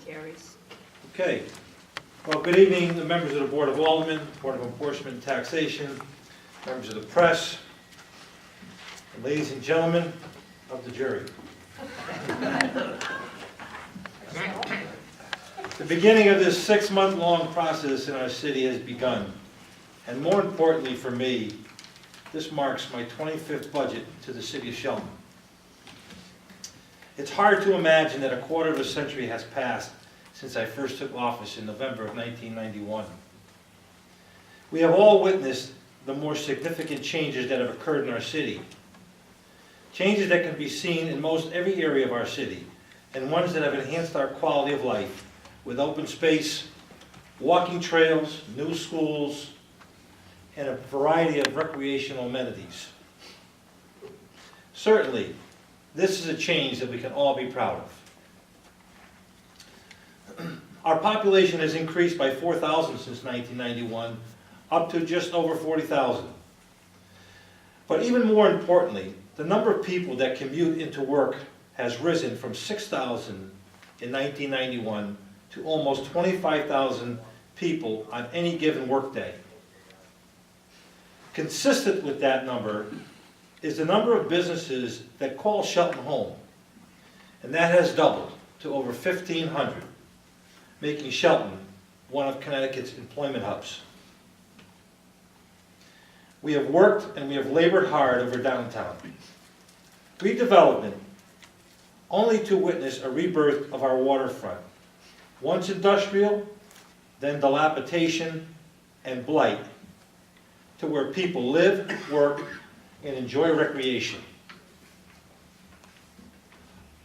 carries. Okay. Well, good evening, the members of the Board of Aldermen, Board of Enforcement and Taxation, members of the press, and ladies and gentlemen of the jury. The beginning of this 6-month-long process in our city has begun, and more importantly for me, this marks my 25th budget to the city of Shelton. It's hard to imagine that a quarter of a century has passed since I first took office in November of 1991. We have all witnessed the more significant changes that have occurred in our city. Changes that can be seen in most every area of our city, and ones that have enhanced our quality of life with open space, walking trails, new schools, and a variety of recreational amenities. Certainly, this is a change that we can all be proud of. Our population has increased by 4,000 since 1991, up to just over 40,000. But even more importantly, the number of people that commute into work has risen from 6,000 in 1991 to almost 25,000 people on any given workday. Consistent with that number is the number of businesses that call Shelton home, and that has doubled to over 1,500, making Shelton one of Connecticut's employment hubs. We have worked and we have labored hard over downtown. Redevelopment, only to witness a rebirth of our waterfront. Once industrial, then dilapidation and blight, to where people live, work, and enjoy recreation.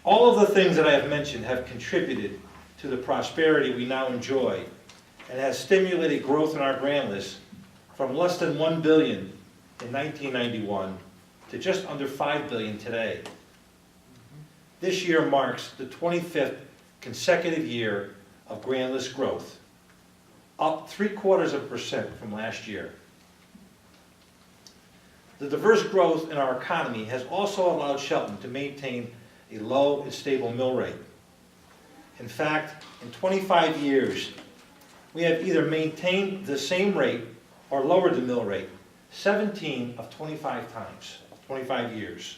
All of the things that I have mentioned have contributed to the prosperity we now enjoy and has stimulated growth in our grand list from less than $1 billion in 1991 to just under $5 billion today. This year marks the 25th consecutive year of grand list growth, up 0.75% from last year. The diverse growth in our economy has also allowed Shelton to maintain a low and stable mill rate. In fact, in 25 years, we have either maintained the same rate or lowered the mill rate 17 of 25 times, 25 years.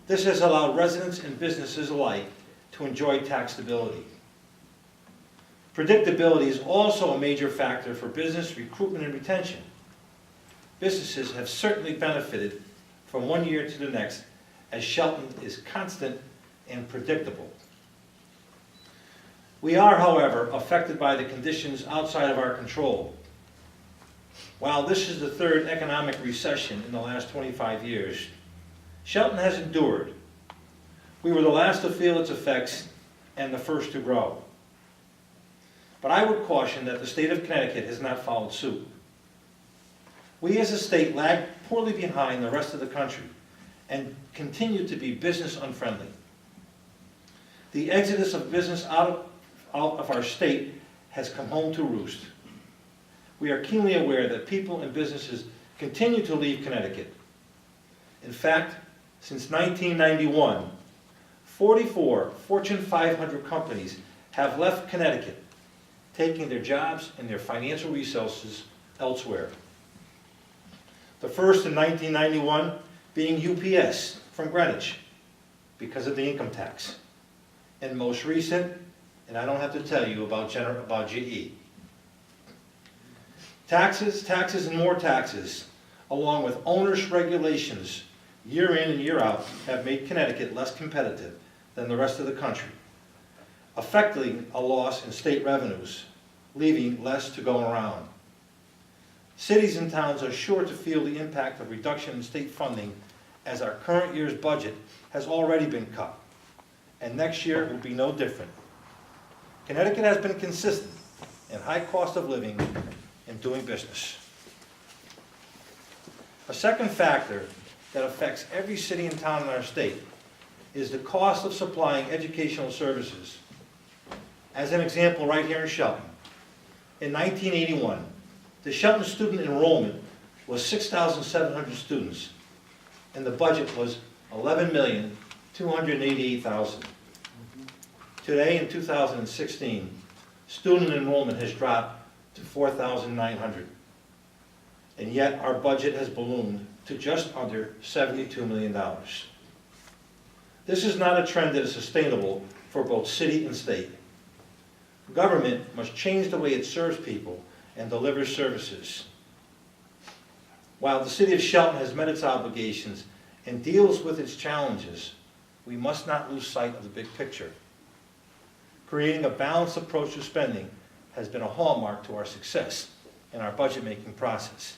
This has allowed residents and businesses alike to enjoy tax stability. Predictability is also a major factor for business recruitment and retention. Businesses have certainly benefited from one year to the next, as Shelton is constant and predictable. We are, however, affected by the conditions outside of our control. While this is the third economic recession in the last 25 years, Shelton has endured. We were the last to feel its effects and the first to grow. But I would caution that the state of Connecticut has not followed suit. We as a state lag poorly behind the rest of the country and continue to be business unfriendly. The exodus of business out of our state has come home to roost. We are keenly aware that people and businesses continue to leave Connecticut. In fact, since 1991, 44 Fortune 500 companies have left Connecticut, taking their jobs and their financial resources elsewhere. The first in 1991 being UPS from Greenwich because of the income tax. And most recent, and I don't have to tell you about GE. Taxes, taxes, and more taxes, along with onerous regulations year in and year out, have made Connecticut less competitive than the rest of the country, affecting a loss in state revenues, leaving less to go around. Cities and towns are sure to feel the impact of reduction in state funding, as our current year's budget has already been cut, and next year will be no different. Connecticut has been consistent in high cost of living and doing business. A second factor that affects every city and town in our state is the cost of supplying educational services. As an example, right here in Shelton, in 1981, the Shelton student enrollment was 6,700 students, and the budget was $11,288,000. Today, in 2016, student enrollment has dropped to 4,900. And yet our budget has ballooned to just under $72 million. This is not a trend that is sustainable for both city and state. Government must change the way it serves people and delivers services. While the city of Shelton has met its obligations and deals with its challenges, we must not lose sight of the big picture. Creating a balanced approach to spending has been a hallmark to our success in our budget-making process.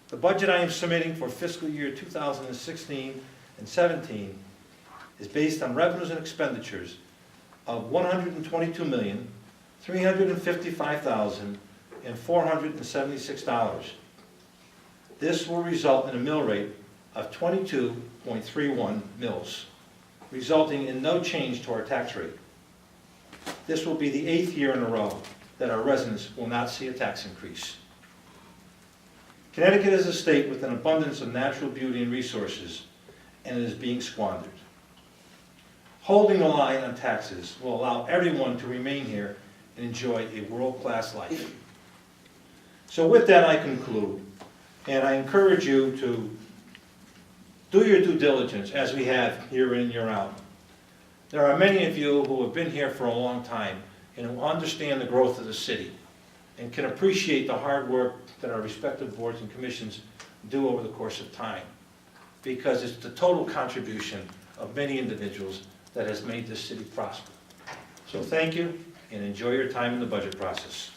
The budget I am submitting for fiscal year 2016 and 17 is based on revenues and expenditures of $122,355,476. This will result in a mill rate of 22.31 mils, resulting in no change to our tax rate. This will be the 8th year in a row that our residents will not see a tax increase. Connecticut is a state with an abundance of natural beauty and resources, and it is being squandered. Holding the line on taxes will allow everyone to remain here and enjoy a world-class life. So with that, I conclude, and I encourage you to do your due diligence, as we have year in, year out. There are many of you who have been here for a long time and who understand the growth of the city and can appreciate the hard work that our respective boards and commissions do over the course of time, because it's the total contribution of many individuals that has made this city prosper. So thank you, and enjoy your time in the budget process.